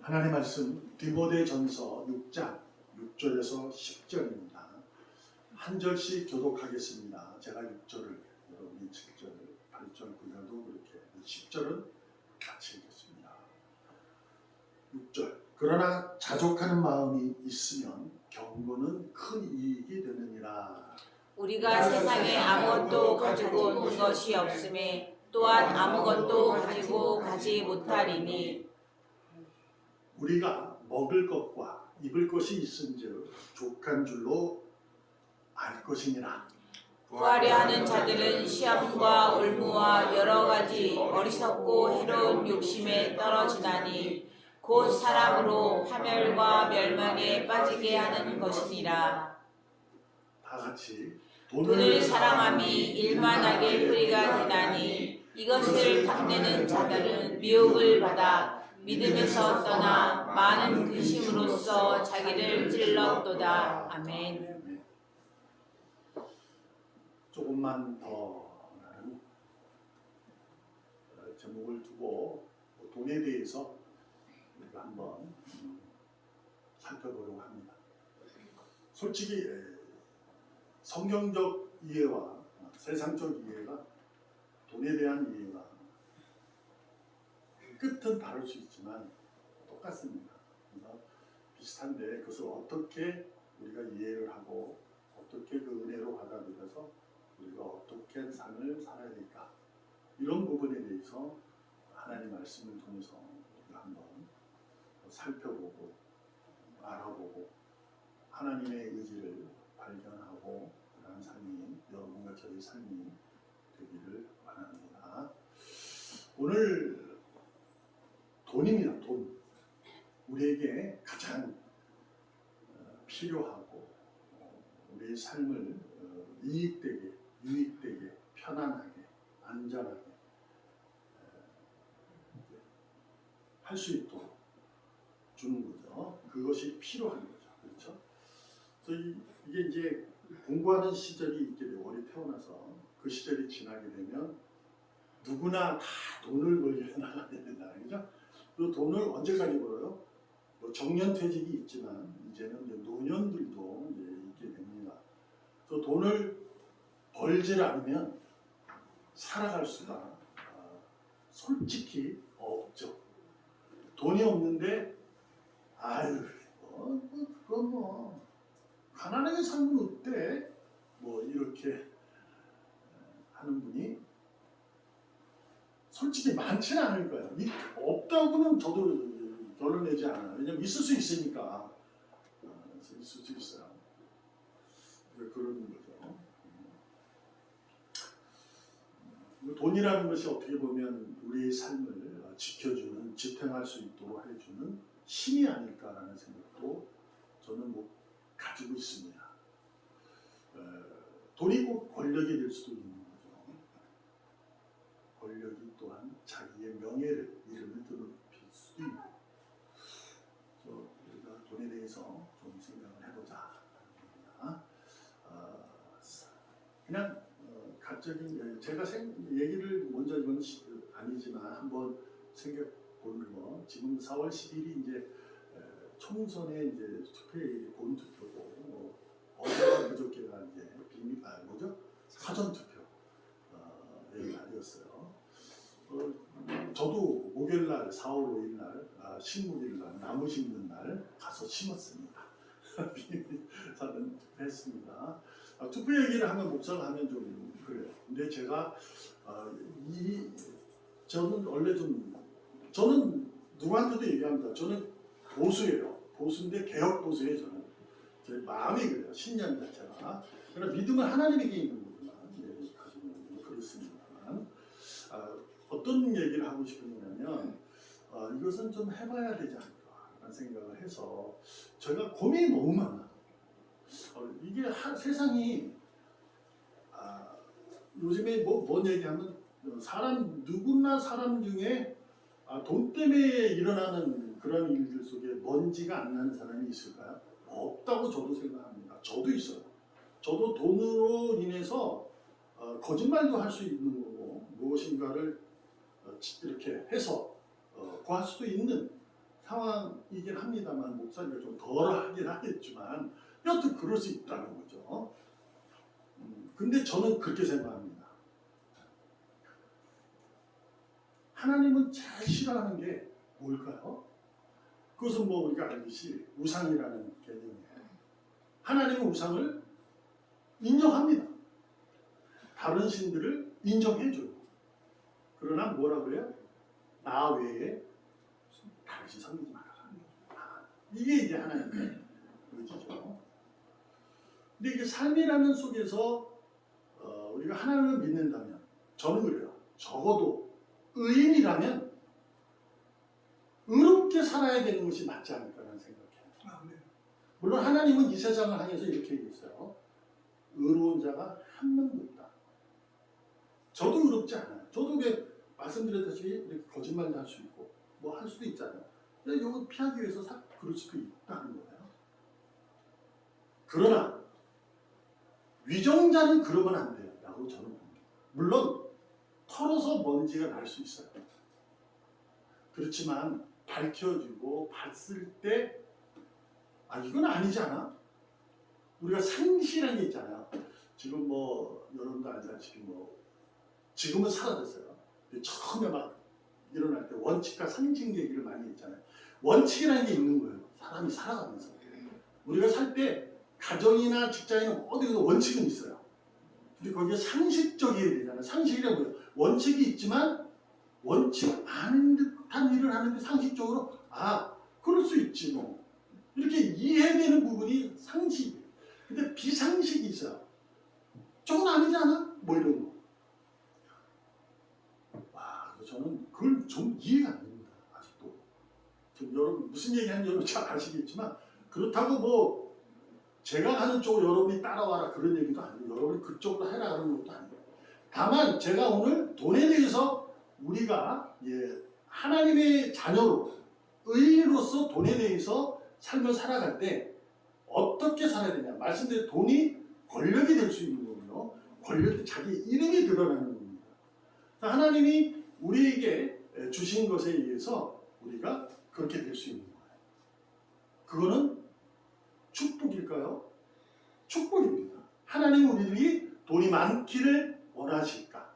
하나님 말씀 디모데전서 6장 6절에서 10절입니다. 한 절씩 교독하겠습니다. 제가 6절을, 여러분이 7절, 8절, 9절도 그렇게 10절은 같이 읽겠습니다. 6절. 그러나 자족하는 마음이 있으면 경고는 큰 이익이 되느니라. 우리가 세상에 아무것도 가지고 온 것이 없음에 또한 아무것도 가지고 가지 못하리니 우리가 먹을 것과 입을 것이 있은즉 족한 줄로 알 것이니라. 구하려 하는 자들은 시험과 올무와 여러 가지 어리석고 해로운 욕심에 떨어지나니 곧 사람으로 파멸과 멸망에 빠지게 하는 것이니라. 다 같이 돈을 사랑함이 일만하게 뿌리가 되나니 이것을 탐내는 자들은 미혹을 받아 믿음에서 떠나 많은 근심으로써 자기를 찔렀도다. 아멘. 조금만 더 나는 제목을 두고 돈에 대해서 우리가 한번 살펴보려고 합니다. 솔직히 성경적 이해와 세상적 이해가, 돈에 대한 이해가 끝은 다를 수 있지만 똑같습니다. 그래서 비슷한데 그것을 어떻게 우리가 이해를 하고 어떻게 그 은혜로 받아들여서 우리가 어떻게 삶을 살아야 될까, 이런 부분에 대해서 하나님 말씀을 통해서 우리가 한번 살펴보고 알아보고 하나님의 의지를 발견하고 그러한 삶이 여러분과 저희 삶이 되기를 바랍니다. 오늘 돈입니다. 돈. 우리에게 가장 필요하고 우리의 삶을 이익되게, 유익되게, 편안하게, 안전하게 할 수 있도록 주는 거죠. 그것이 필요한 거죠. 그렇죠? 그래서 이게 이제 공부하는 시절이 있게 되고, 우리 태어나서 그 시절이 지나게 되면 누구나 다 돈을 벌려고 나가야 된다. 그죠? 그 돈을 언제까지 벌어요? 뭐 정년퇴직이 있지만 이제는 이제 노년들도 이제 있게 됩니다. 그 돈을 벌질 않으면 살아갈 수가 솔직히 없죠. 돈이 없는데 아유 그건 뭐 가난하게 살면 어때? 뭐 이렇게 하는 분이 솔직히 많지는 않을 거예요. 없다고는 저도 결론 내지 않아요. 왜냐면 있을 수 있으니까. 있을 수 있어요. 그런 거죠. 돈이라는 것이 어떻게 보면 우리의 삶을 지켜주는, 지탱할 수 있도록 해주는 힘이 아닐까라는 생각도 저는 가지고 있습니다. 돈이 꼭 권력이 될 수도 있는 거죠. 권력이 또한 자기의 명예를, 이름을 드높일 수도 있고, 우리가 돈에 대해서 좀 생각을 해보자. 그냥 가적인, 제가 얘기를 먼저 이건 아니지만 한번 생각해 보는 거, 지금 4월 10일이 이제 총선의 이제 투표일, 본투표고, 어제와 그저께가 이제 사전 투표 날이었어요. 저도 목요일날 4월 5일날 식목일날 나무 심는 날 가서 심었습니다. 사전 투표했습니다. 투표 얘기를 하면 목사가 하면 좀 그래요. 근데 제가 저는 원래 저는 누구한테도 얘기합니다. 저는 보수예요. 보수인데 개혁 보수예요. 저는 제 마음이 그래요. 신념 자체가. 그러나 믿음은 하나님에게 있는 거구나. 가지고 그렇습니다만 어떤 얘기를 하고 싶으냐면 이것은 좀 해봐야 되지 않을까라는 생각을 해서 제가 고민이 너무 많아. 이게 세상이 요즘에 뭔 얘기하면 누구나 사람 중에 돈 때문에 일어나는 그런 일들 속에 먼지가 안 나는 사람이 있을까요? 없다고 저도 생각합니다. 저도 있어요. 저도 돈으로 인해서 거짓말도 할 수 있는 거고 무엇인가를 이렇게 해서 구할 수도 있는 상황이긴 합니다만 목사님이 좀 덜하긴 하겠지만 여튼 그럴 수 있다는 거죠. 근데 저는 그렇게 생각합니다. 하나님은 제일 싫어하는 게 뭘까요? 그것은 뭐 우리가 알듯이 우상이라는 개념이에요. 하나님은 우상을 인정합니다. 다른 신들을 인정해줘요. 그러나 뭐라고 해요? 나 외에 다른 신 섬기지 마라. 이게 이제 하나님의 의지죠. 근데 이게 삶이라는 속에서 우리가 하나님을 믿는다면, 저는 그래요. 적어도 의인이라면 의롭게 살아야 되는 것이 맞지 않을까라는 생각해요. 물론 하나님은 이 세상을 향해서 이렇게 얘기했어요. 의로운 자가 한 명도 없다. 저도 의롭지 않아요. 저도 왜 말씀드렸다시피 이렇게 거짓말도 할 수 있고 뭐 할 수도 있잖아요. 근데 이거 피하기 위해서 그럴 수도 있다는 거예요. 그러나 위정자는 그러면 안 돼요. 라고 저는 봅니다. 물론 털어서 먼지가 날 수 있어요. 그렇지만 밝혀지고 봤을 때 이건 아니지 않아? 우리가 상시라는 게 있잖아요. 지금 뭐 여러분도 알다시피 뭐 지금은 사라졌어요. 처음에 막 일어날 때 원칙과 상징 얘기를 많이 했잖아요. 원칙이라는 게 있는 거예요. 사람이 살아가면서. 우리가 살 때 가정이나 직장이나 어디에도 원칙은 있어요. 근데 거기에 상식적이어야 되잖아요. 상식이라고 해요. 원칙이 있지만 원칙 아닌 듯한 일을 하는데 상식적으로 그럴 수 있지 뭐. 이렇게 이해되는 부분이 상식이에요. 근데 비상식이 있어요. 저건 아니지 않아? 뭐 이런 거. 저는 그걸 좀 이해가 안 됩니다. 아직도. 지금 여러분 무슨 얘기하는지 여러분 잘 아시겠지만 그렇다고 뭐 제가 하는 쪽으로 여러분이 따라와라 그런 얘기도 아니고 여러분이 그쪽으로 해라 그런 것도 아니고 다만 제가 오늘 돈에 대해서 우리가 하나님의 자녀로 의인으로서 돈에 대해서 삶을 살아갈 때 어떻게 살아야 되냐 말씀드린 돈이 권력이 될 수 있는 거고요. 권력이 자기 이름이 드러나는 겁니다. 하나님이 우리에게 주신 것에 의해서 우리가 그렇게 될 수 있는 거예요. 그거는 축복일까요? 축복입니다. 하나님은 우리들이 돈이 많기를 원하실까?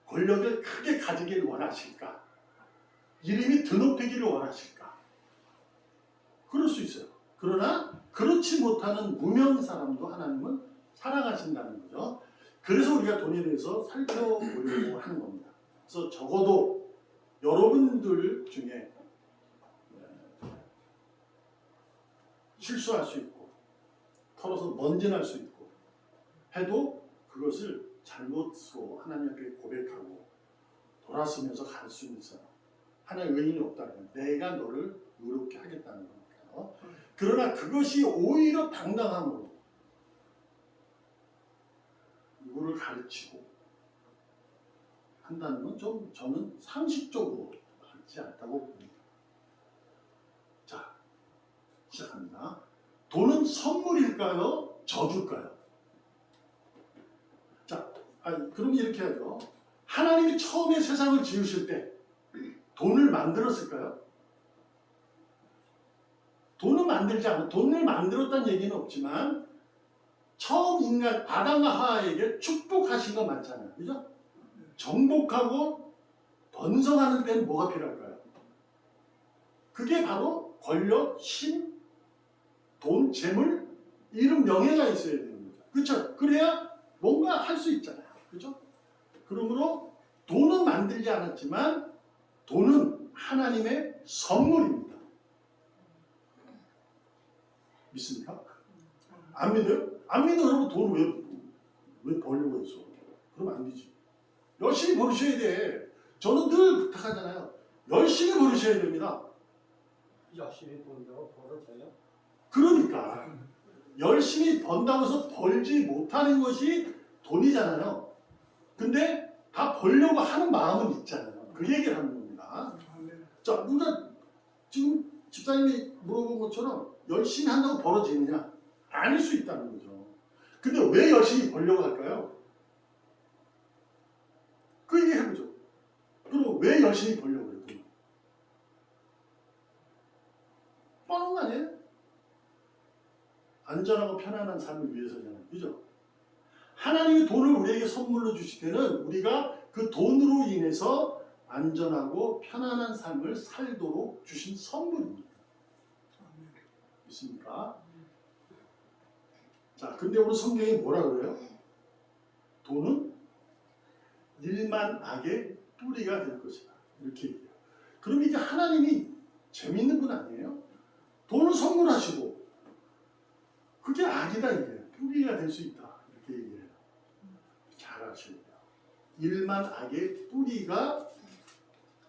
권력을 크게 가지기를 원하실까? 이름이 드높이기를 원하실까? 그럴 수 있어요. 그러나 그렇지 못하는 무명 사람도 하나님은 사랑하신다는 거죠. 그래서 우리가 돈에 대해서 살펴보려고 하는 겁니다. 그래서 적어도 여러분들 중에 실수할 수 있고 털어서 먼지 날 수 있고 해도 그것을 잘못으로 하나님 앞에 고백하고 돌아서면서 갈 수 있어요. 하나님의 의인이 없다면 내가 너를 의롭게 하겠다는 거니까요. 그러나 그것이 오히려 당당함으로 누구를 가르치고 한다는 건 좀 저는 상식적으로 맞지 않다고 봅니다. 자, 시작합니다. 돈은 선물일까요? 저주일까요? 자, 그럼 이렇게 하죠. 하나님이 처음에 세상을 지으실 때 돈을 만들었을까요? 돈은 만들지 않아. 돈을 만들었다는 얘기는 없지만 처음 인간 아담과 하와에게 축복하신 건 맞잖아요. 그죠? 정복하고 번성하는 데는 뭐가 필요할까요? 그게 바로 권력, 힘, 돈, 재물, 이런 명예가 있어야 되는 거죠. 그렇죠? 그래야 뭔가 할 수 있잖아요. 그렇죠? 그러므로 돈은 만들지 않았지만 돈은 하나님의 선물입니다. 믿습니까? 안 믿어요? 안 믿는 여러분 돈을 왜 벌려고 했어? 그러면 안 되지. 열심히 벌으셔야 돼. 저는 늘 부탁하잖아요. 열심히 벌으셔야 됩니다. 열심히 번다고 벌어도 돼요? 그러니까 열심히 번다고 해서 벌지 못하는 것이 돈이잖아요. 근데 다 벌려고 하는 마음은 있잖아요. 그 얘기를 하는 겁니다. 자, 우리가 지금 집사님이 물어본 것처럼 열심히 한다고 벌어지느냐? 아닐 수 있다는 거죠. 근데 왜 열심히 벌려고 할까요? 그 얘기 해보죠. 그럼 왜 열심히 벌려고 해요? 아니에요? 안전하고 편안한 삶을 위해서잖아요. 그죠? 하나님이 돈을 우리에게 선물로 주실 때는 우리가 그 돈으로 인해서 안전하고 편안한 삶을 살도록 주신 선물입니다. 있습니까? 자, 근데 오늘 성경이 뭐라 그래요? 돈은 일만 악의 뿌리가 될 것이다. 이렇게 얘기해요. 그럼 이게 하나님이 재밌는 분 아니에요? 돈을 선물하시고 그게 악이다 이게 뿌리가 될 수 있다 이렇게 얘기해요. 잘 아셔야 돼요. 일만 악의 뿌리가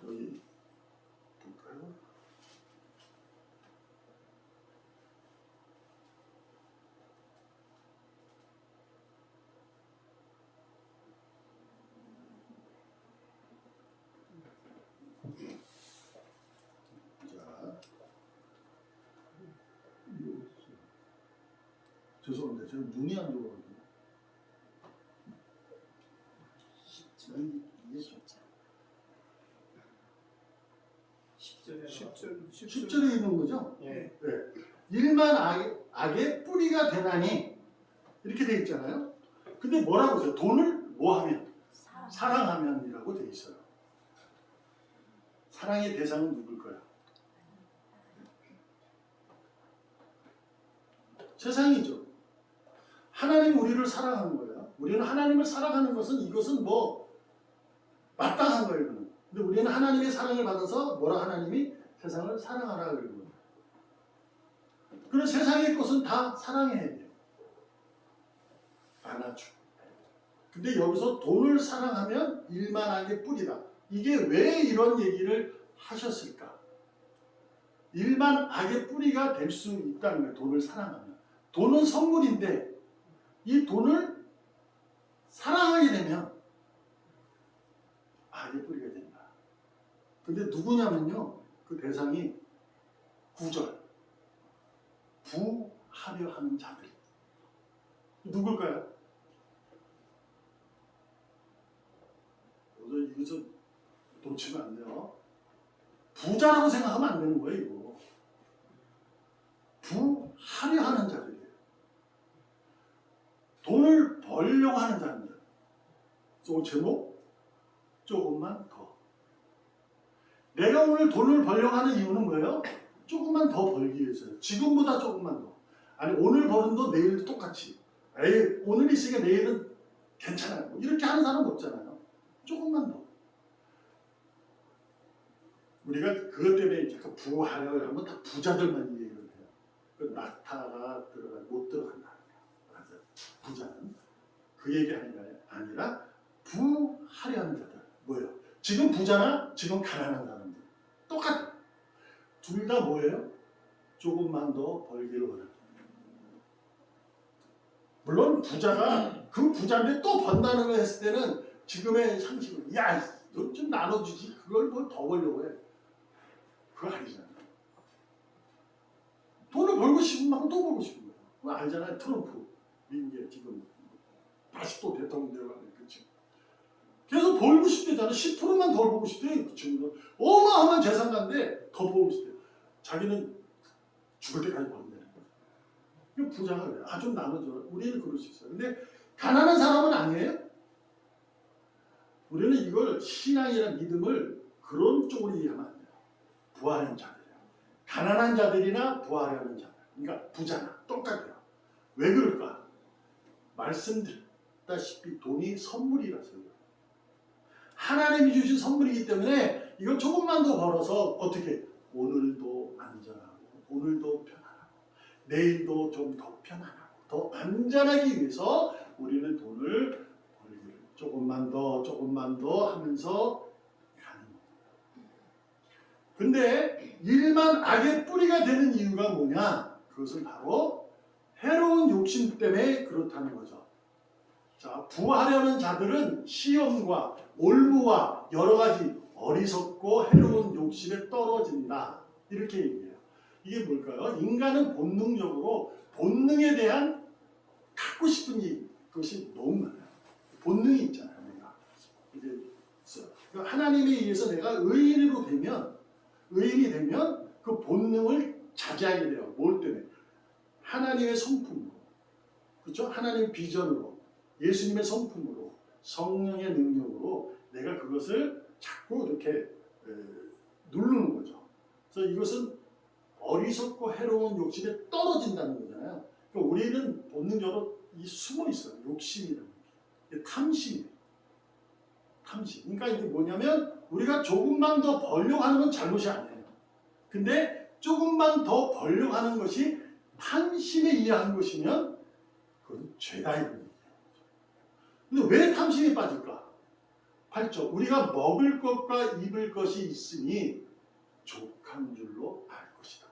여기 볼까요? 자, 죄송합니다. 제가 눈이 안 좋아가지고. 이게 10절에 있는 거죠? 예. 네. 일만 악의 뿌리가 되나니 이렇게 돼 있잖아요. 근데 뭐라고 해요? 돈을 뭐 하면? 사랑하면이라고 돼 있어요. 사랑의 대상은 누굴까요? 세상이죠. 하나님 우리를 사랑하는 거예요. 우리는 하나님을 사랑하는 것은 이것은 뭐 마땅한 거예요. 이거는. 근데 우리는 하나님의 사랑을 받아서 뭐라 하나님이 세상을 사랑하라 그러는 거예요. 그런 세상의 것은 다 사랑해야 돼요. 안아주고. 근데 여기서 돈을 사랑하면 일만하게 뿌리다. 이게 왜 이런 얘기를 하셨을까? 일만 악의 뿌리가 될 수 있다는 거예요. 돈을 사랑하면. 돈은 선물인데 이 돈을 사랑하게 되면 악의 뿌리가 된다. 근데 누구냐면요. 그 대상이 9절. 부하려 하는 자들. 누굴까요? 이거 놓치면 안 돼요. 부자라고 생각하면 안 되는 거예요, 이거. 부하려 하는 자들이에요. 돈을 벌려고 하는 자들. 제목? 조금만 더. 내가 오늘 돈을 벌려고 하는 이유는 뭐예요? 조금만 더 벌기 위해서요. 지금보다 조금만 더. 아니, 오늘 버는 돈 내일도 똑같이. 에이, 오늘 있으니까 내일은 괜찮아요. 이렇게 하는 사람 없잖아요. 조금만 더. 우리가 그것 때문에 자꾸 부하려고 하면 다 부자들만 얘기를 해요. 그 낙타가 못 들어간다. 맞아. 부자는 그 얘기하는 게 아니라 부하려 하는 자들. 뭐예요? 지금 부자나 지금 가난한 사람들. 똑같아. 둘 다 뭐예요? 조금만 더 벌기를 원합니다. 물론 부자가 그 부자인데 또 번다는 걸 했을 때는 지금의 상식은 야, 너 좀 나눠주지. 그걸 뭘 더 벌려고 해. 그거 아니잖아. 돈을 벌고 싶은 만큼 또 벌고 싶은 거야. 그거 알잖아요. 트럼프. 미국에 지금 다시 또 대통령 되어가는 그치. 계속 벌고 싶대잖아. 10%만 더 벌고 싶대. 그 친구는 어마어마한 재산가인데 더 벌고 싶대. 자기는 죽을 때까지 번다는 거야. 이거 부자가 그래. 아, 좀 나눠줘. 우리는 그럴 수 있어요. 근데 가난한 사람은 아니에요. 우리는 이걸 신앙이라는 믿음을 그런 쪽으로 이해하면 안 돼요. 부하려는 자들이에요. 가난한 자들이나 부하려는 자들. 그러니까 부자나 똑같아요. 왜 그럴까? 말씀드렸다시피 돈이 선물이라서요. 하나님이 주신 선물이기 때문에 이걸 조금만 더 벌어서 어떻게 오늘도 안전하고 오늘도 편안하고 내일도 좀 더 편안하고 더 안전하기 위해서 우리는 돈을 벌기를 조금만 더 하면서 가는 겁니다. 근데 일만 악의 뿌리가 되는 이유가 뭐냐? 그것은 바로 해로운 욕심 때문에 그렇다는 거죠. 자, 부하려는 자들은 시험과 올무와 여러 가지 어리석고 해로운 욕심에 떨어진다. 이렇게 얘기해요. 이게 뭘까요? 인간은 본능적으로 본능에 대한 갖고 싶은 것이 너무 많아요. 본능이 있잖아요. 내가. 이게 있어요. 그러니까 하나님에 의해서 내가 의인이 되면 그 본능을 자제하게 돼요. 뭘 때문에? 하나님의 성품으로, 그렇죠? 하나님의 비전으로, 예수님의 성품으로, 성령의 능력으로 내가 그것을 자꾸 이렇게 누르는 거죠. 그래서 이것은 어리석고 해로운 욕심에 떨어진다는 거잖아요. 그러니까 우리는 본능적으로 이 숨어 있어요. 욕심이라는 게. 탐심이에요. 탐심. 그러니까 이게 뭐냐면 우리가 조금만 더 벌려고 하는 건 잘못이 아니에요. 근데 조금만 더 벌려고 하는 것이 탐심에 의한 것이면 그건 죄다 이런 얘기예요. 근데 왜 탐심에 빠질까? 8절. 우리가 먹을 것과 입을 것이 있으니 족한 줄로 알 것이다.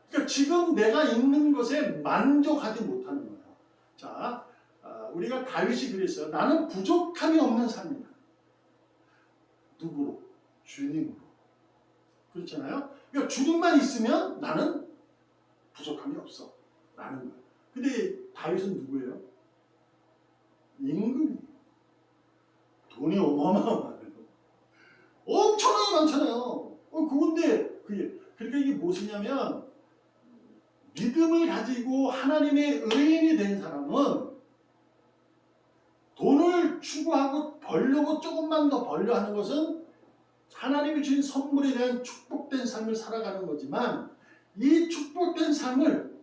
그러니까 지금 내가 있는 것에 만족하지 못하는 거예요. 자, 우리가 다윗이 그랬어요. 나는 부족함이 없는 삶이다. 누구로? 주님으로. 그렇잖아요. 그러니까 주님만 있으면 나는 부족함이 없어. 라는 거예요. 근데 다윗은 누구예요? 임금이에요. 돈이 어마어마하거든요. 엄청나게 많잖아요. 그런데 그러니까 이게 무엇이냐면 믿음을 가지고 하나님의 의인이 된 사람은 돈을 추구하고 벌려고 조금만 더 벌려 하는 것은 하나님이 주신 선물에 대한 축복된 삶을 살아가는 거지만 이 축복된 삶을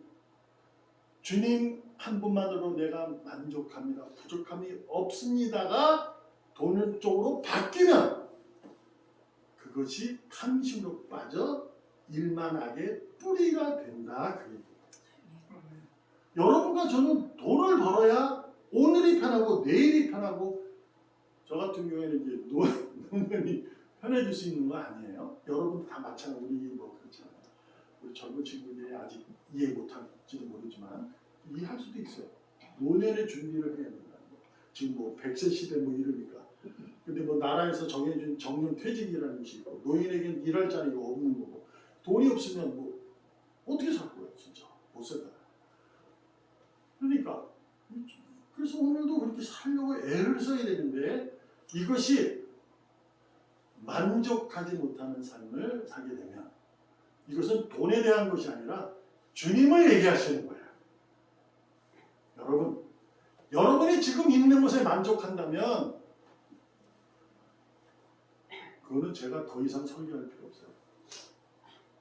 주님 한 분만으로 내가 만족합니다. 부족함이 없습니다가 돈을 쪽으로 바뀌면 그것이 탐심으로 빠져 일만하게 뿌리가 된다. 그 얘기예요. 여러분과 저는 돈을 벌어야 오늘이 편하고 내일이 편하고 저 같은 경우에는 이제 노년이 편해질 수 있는 거 아니에요? 여러분 다 마찬가지로 우리 뭐 그렇잖아요. 우리 젊은 친구들이 아직 이해 못할지도 모르지만 이해할 수도 있어요. 노년의 준비를 해야 된다는 거. 지금 뭐 100세 시대 뭐 이러니까. 근데 뭐 나라에서 정해준 정년 퇴직이라는 것이 있고 노인에게는 일할 자리가 없는 거고 돈이 없으면 뭐 어떻게 살 거예요 진짜 못 살아요. 그러니까 그래서 오늘도 그렇게 살려고 애를 써야 되는데 이것이 만족하지 못하는 삶을 살게 되면 이것은 돈에 대한 것이 아니라 주님을 얘기하시는 거예요. 여러분이 지금 있는 것에 만족한다면 그거는 제가 더 이상 설교할 필요 없어요.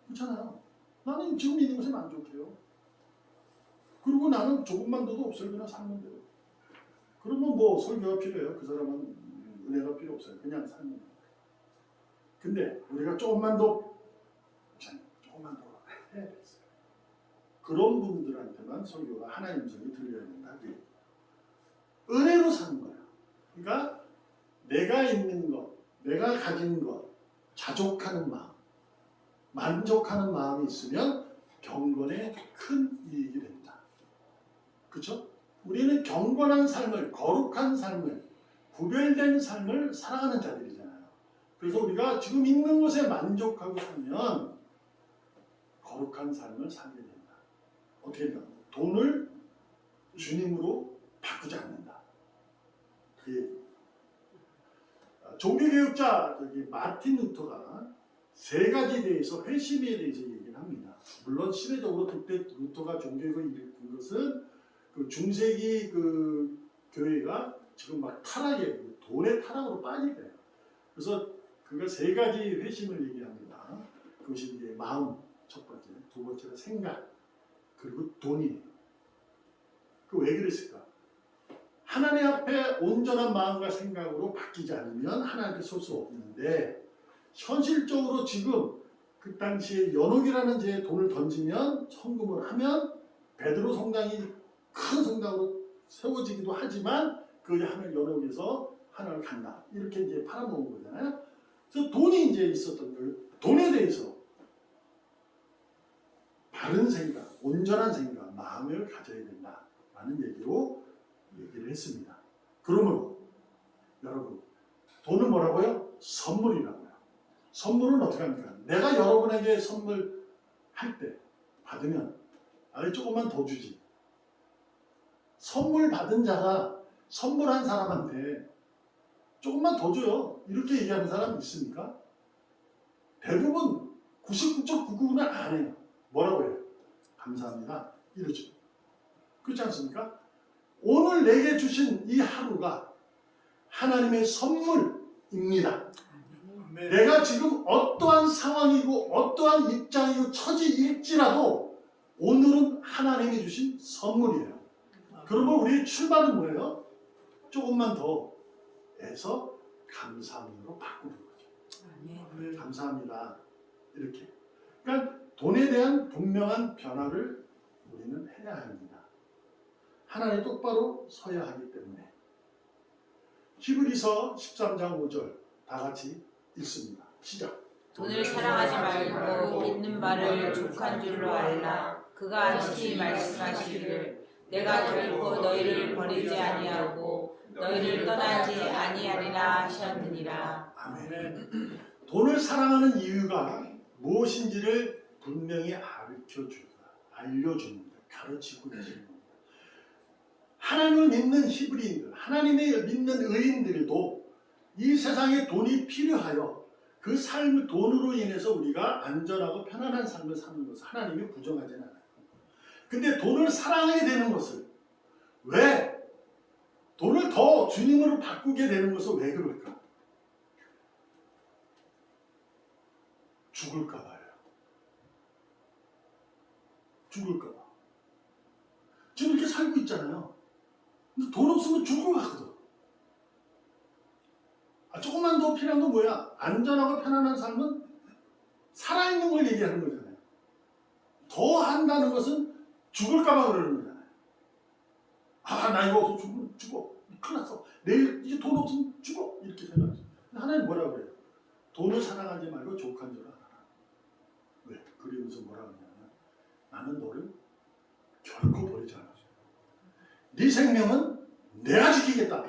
그렇잖아요. 나는 지금 있는 것에 만족해요. 그리고 나는 조금만 더도 없어요. 그냥 살면 돼요. 그러면 뭐 설교가 필요해요. 그 사람은 은혜가 필요 없어요. 그냥 살면 돼요. 근데 우리가 조금만 더 해야 됐어요. 그런 분들한테만 설교가 하나님 음성이 들려야 된다. 은혜로 사는 거예요. 그러니까 내가 있는 것, 내가 가진 것, 자족하는 마음, 만족하는 마음이 있으면 경건에 큰 이익이 된다. 그렇죠? 우리는 경건한 삶을, 거룩한 삶을, 구별된 삶을 살아가는 자들이잖아요. 그래서 우리가 지금 있는 것에 만족하고 살면 거룩한 삶을 살게 된다. 어떻게 된다? 돈을 주님으로 바꾸지 않는다. 그 얘기. 종교개혁자 마틴 루터가 세 가지에 대해서 회심에 대해서 얘기를 합니다. 물론 시대적으로 그때 루터가 종교개혁을 일으킨 것은 그 중세기 그 교회가 지금 막 타락에 돈의 타락으로 빠질 때예요. 그래서 그가 세 가지 회심을 얘기합니다. 그것이 이제 마음 첫 번째, 두 번째가 생각, 그리고 돈이에요. 그 왜 그랬을까? 하나님 앞에 온전한 마음과 생각으로 바뀌지 않으면 하나님께 설 수 없는데 현실적으로 지금 그 당시에 연옥이라는 제 돈을 던지면 헌금을 하면 베드로 성당이 큰 성당으로 세워지기도 하지만 그 하늘 연옥에서 하나를 간다. 이렇게 이제 팔아먹은 거잖아요. 그래서 돈이 이제 있었던 거예요. 돈에 대해서 바른 생각, 온전한 생각, 마음을 가져야 된다라는 얘기로 얘기를 했습니다. 그러므로 여러분, 돈은 뭐라고요? 선물이라고요. 선물은 어떻게 합니까? 내가 여러분에게 선물 할 때 받으면 아니 조금만 더 주지. 선물 받은 자가 선물한 사람한테 조금만 더 줘요. 이렇게 얘기하는 사람 있습니까? 대부분 99.99%는 안 해요. 뭐라고 해요? 감사합니다. 이러죠. 그렇지 않습니까? 오늘 내게 주신 이 하루가 하나님의 선물입니다. 내가 지금 어떠한 상황이고 어떠한 입장이고 처지일지라도 오늘은 하나님이 주신 선물이에요. 그러면 우리의 출발은 뭐예요? 조금만 더 해서 감사함으로 바꾸는 거죠. 감사합니다. 이렇게. 그러니까 돈에 대한 분명한 변화를 우리는 해야 합니다. 하나님 똑바로 서야 하기 때문에. 히브리서 13장 5절 다 같이 읽습니다. 시작. 돈을 사랑하지 말고 있는 바를 족한 줄로 알라. 그가 다시 말씀하시기를 내가 결코 너희를 버리지 아니하고 너희를 떠나지 아니하리라 하셨느니라. 아멘. 돈을 사랑하는 이유가 무엇인지를 분명히 알려줍니다. 가르치고 계시는 겁니다. 하나님을 믿는 히브리인들, 하나님을 믿는 의인들도 이 세상에 돈이 필요하여 그 삶, 돈으로 인해서 우리가 안전하고 편안한 삶을 사는 것을 하나님이 부정하지 않아요. 근데 돈을 사랑하게 되는 것을 왜? 돈을 더 주님으로 바꾸게 되는 것은 왜 그럴까? 죽을까 봐요. 죽을까 봐. 지금 이렇게 살고 있잖아요. 근데 돈 없으면 죽을 것 같거든. 조금만 더 필요한 건 뭐야? 안전하고 편안한 삶은 살아있는 걸 얘기하는 거잖아요. 더 한다는 것은 죽을까 봐 그러는 거잖아요. 나 이거 없으면 죽어. 큰일 났어. 내일 이제 돈 없으면 죽어. 이렇게 생각해요. 하나님 뭐라고 그래요? 돈을 사랑하지 말고 족한 줄 알아. 왜? 그러면서 뭐라고 하냐면 나는 너를 결코 버리지 않아. 네 생명은 내가 지키겠다.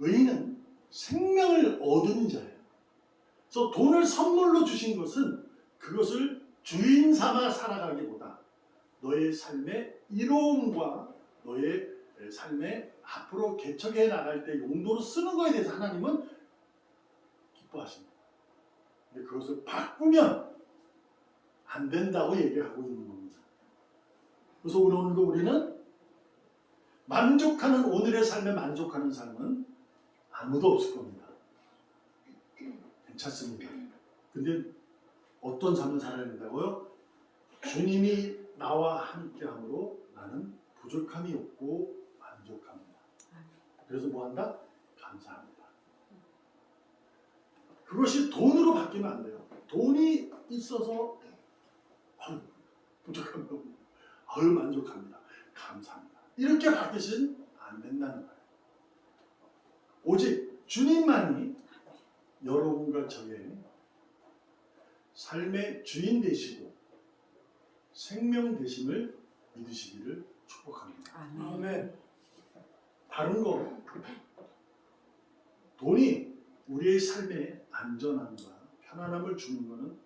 의인은 생명을 얻은 자예요. 그래서 돈을 선물로 주신 것은 그것을 주인 삼아 살아가기보다 너의 삶의 이로움과 너의 삶의 앞으로 개척해 나갈 때 용도로 쓰는 것에 대해서 하나님은 기뻐하십니다. 근데 그것을 바꾸면 안 된다고 얘기하고 있는 겁니다. 그래서 오늘도 우리는 만족하는 오늘의 삶에 만족하는 삶은 아무도 없을 겁니다. 괜찮습니다. 근데 어떤 삶을 살아야 된다고요? 주님이 나와 함께함으로 나는 부족함이 없고 만족합니다. 그래서 뭐한다? 감사합니다. 그것이 돈으로 바뀌면 안 돼요. 돈이 있어서 부족함이 없고 만족합니다. 감사합니다. 이렇게 바뀌시면 안 된다는 거예요. 오직 주님만이 여러분과 저의 삶의 주인 되시고 생명 되심을 믿으시기를 축복합니다. 아멘. 다른 거 돈이 우리의 삶에 안전함과 편안함을 주는 것은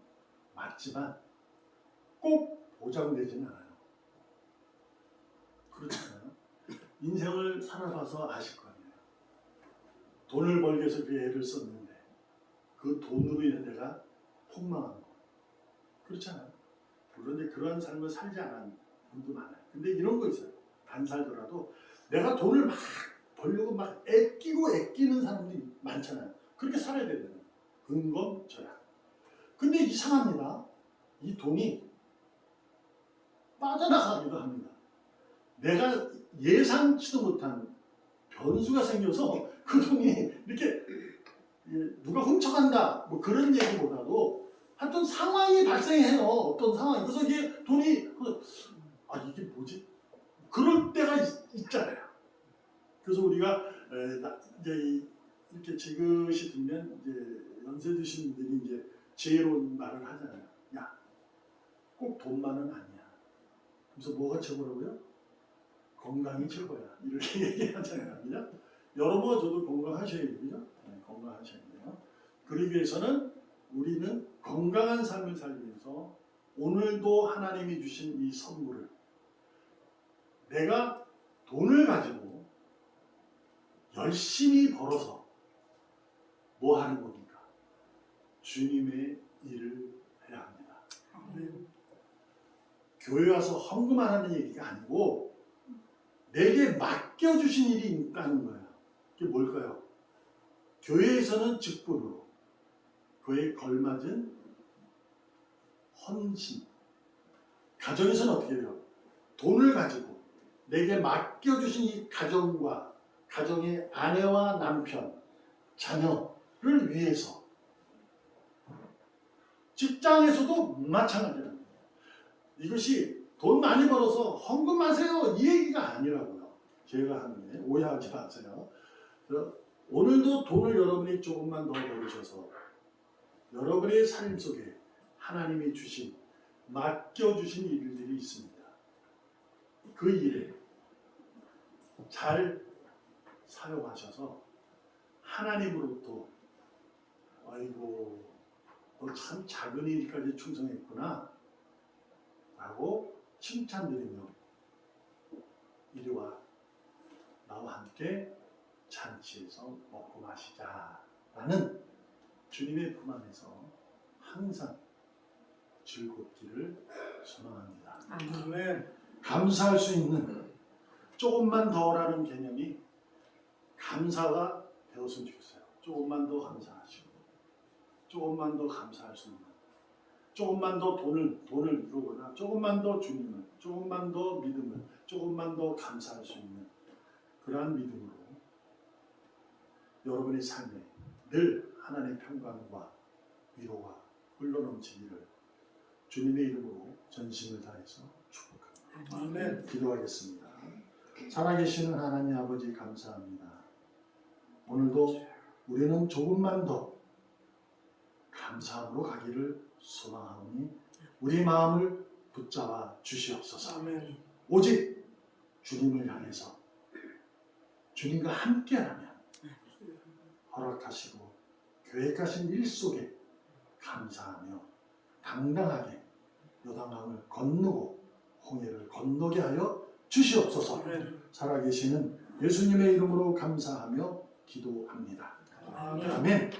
맞지만 꼭 보장되지는 않아요. 그렇잖아요. 인생을 살아봐서 아실 거 아니에요. 돈을 벌기 위해서 그 애를 썼는데 그 돈으로 인해 내가 폭망한 거. 그렇잖아요. 물론 이제 그러한 삶을 살지 않은 분도 많아요. 근데 이런 거 있어요. 안 살더라도 내가 돈을 막 벌려고 막 애끼는 사람들이 많잖아요. 그렇게 살아야 되잖아요. 근검 저야. 근데 이상합니다. 이 돈이 빠져나가기도 합니다. 내가 예상치도 못한 변수가 생겨서 그 돈이 이렇게 누가 훔쳐간다 뭐 그런 얘기보다도 하여튼 상황이 발생해요. 어떤 상황이. 그래서 이게 돈이 이게 뭐지? 그럴 때가 있잖아요. 그래서 우리가 이제 이렇게 지그시 들면 이제 연세 드신 분들이 이제 지혜로운 말을 하잖아요. 야, 꼭 돈만은 아니야. 그래서 뭐가 최고라고요? 건강이 최고야. 이렇게 얘기하잖아요. 그죠? 여러분 저도 건강하셔야 되죠? 네, 건강하셔야 돼요. 그러기 위해서는 우리는 건강한 삶을 살기 위해서 오늘도 하나님이 주신 이 선물을 내가 돈을 가지고 열심히 벌어서 뭐 하는 겁니까? 주님의 일을 해야 합니다. 교회 와서 헌금하라는 얘기가 아니고 내게 맡겨주신 일이 있다는 거예요. 그게 뭘까요? 교회에서는 직분으로, 그에 걸맞은 헌신. 가정에서는 어떻게 돼요? 돈을 가지고 내게 맡겨주신 이 가정과 가정의 아내와 남편, 자녀를 위해서. 직장에서도 마찬가지라는 거예요. 이것이 돈 많이 벌어서 헌금하세요 이 얘기가 아니라고요. 제가 하는 게 오해하지 마세요. 오늘도 돈을 여러분이 조금만 더 벌으셔서 여러분의 삶 속에 하나님이 주신, 맡겨주신 일들이 있습니다. 그 일에 잘 사용하셔서 하나님으로부터 아이고 너 참 작은 일까지 충성했구나 라고 칭찬드리며 이리 와 나와 함께 잔치에서 먹고 마시자 라는 주님의 품 안에서 항상 즐겁기를 소망합니다. 아멘. 감사할 수 있는 조금만 더라는 개념이 감사가 되었으면 좋겠어요. 조금만 더 감사하시고 조금만 더 감사할 수 있는, 조금만 더 돈을 이루거나 조금만 더 주님을, 조금만 더 믿음을, 조금만 더 감사할 수 있는 그러한 믿음으로 여러분의 삶에 늘 하나님의 평강과 위로가 흘러넘치기를 주님의 이름으로 전심을 다해서 축복합니다. 아멘. 기도하겠습니다. 살아계시는 하나님 아버지 감사합니다. 오늘도 우리는 조금만 더 감사함으로 가기를 소망하오니 우리 마음을 붙잡아 주시옵소서. 아멘. 오직 주님을 향해서 주님과 함께하면 허락하시고 계획하신 일 속에 감사하며 당당하게 요단강을 건너고 홍해를 건너게 하여 주시옵소서. 아멘. 살아계시는 예수님의 이름으로 감사하며 기도합니다. 아멘. 아멘.